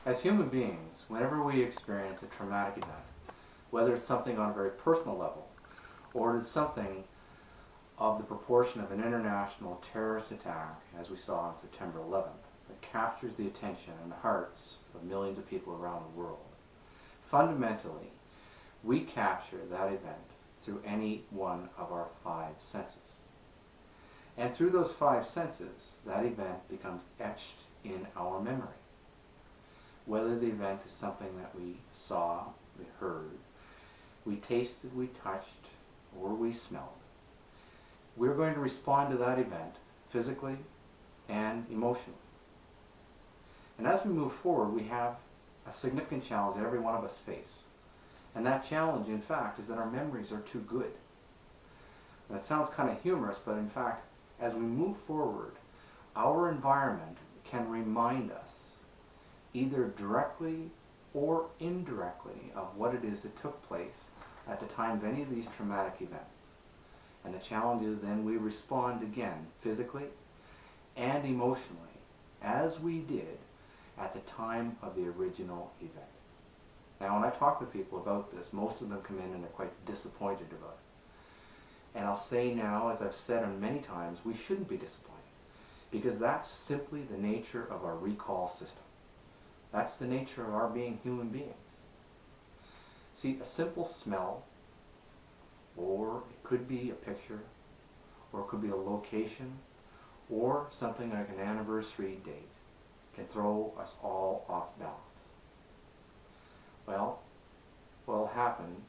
As human beings, whenever we experience a traumatic event, whether it's something on a very personal level, or it is something of the proportion of an international terrorist attack, as we saw on September 11th, that captures the attention and the hearts of millions of people around the world, fundamentally, we capture that event through any one of our five senses. And through those five senses, that event becomes etched in our memory. Whether the event is something that we saw, we heard, we tasted, we touched, or we smelled, we're going to respond to that event physically and emotionally. And as we move forward, we have a significant challenge that every one of us face. And that challenge, in fact, is that our memories are too good. That sounds kind of humorous, but in fact, as we move forward, our environment can remind us, either directly or indirectly, of what it is that took place at the time of any of these traumatic events. And the challenge is then we respond again, physically and emotionally, as we did at the time of the original event. Now, when I talk to people about this, most of them come in and they're quite disappointed about it. And I'll say now, as I've said many times, we shouldn't be disappointed, because that's simply the nature of our recall system. That's the nature of our being human beings. See, a simple smell, or it could be a picture, or it could be a location, or something like an anniversary date, can throw us all off balance. Well, what will happen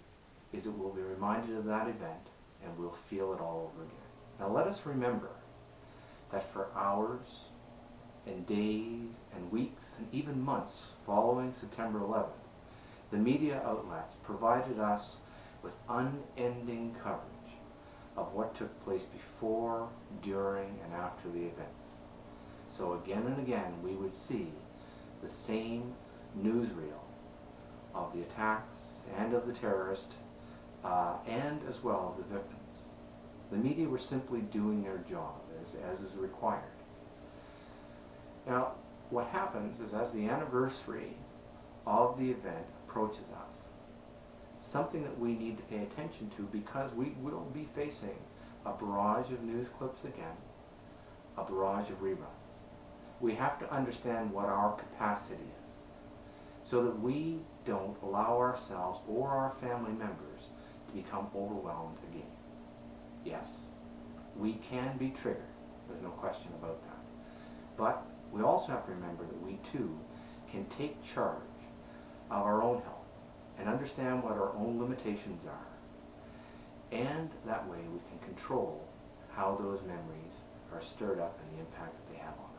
is that we'll be reminded of that event and we'll feel it all over again. Now let us remember that for hours and days and weeks and even months following September 11th, the media outlets provided us with unending coverage of what took place before, during, and after the events. So again and again we would see the same newsreel of the attacks and of the terrorist and as well of the victims. The media were simply doing their job as is required. Now, what happens is, as the anniversary of the event approaches us, something that we need to pay attention to, because we will be facing a barrage of news clips again, a barrage of reruns. We have to understand what our capacity is, so that we don't allow ourselves or our family members to become overwhelmed again. Yes, we can be triggered, there's no question about that. But we also have to remember that we too can take charge of our own health and understand what our own limitations are. And that way we can control how those memories are stirred up and the impact that they have on us.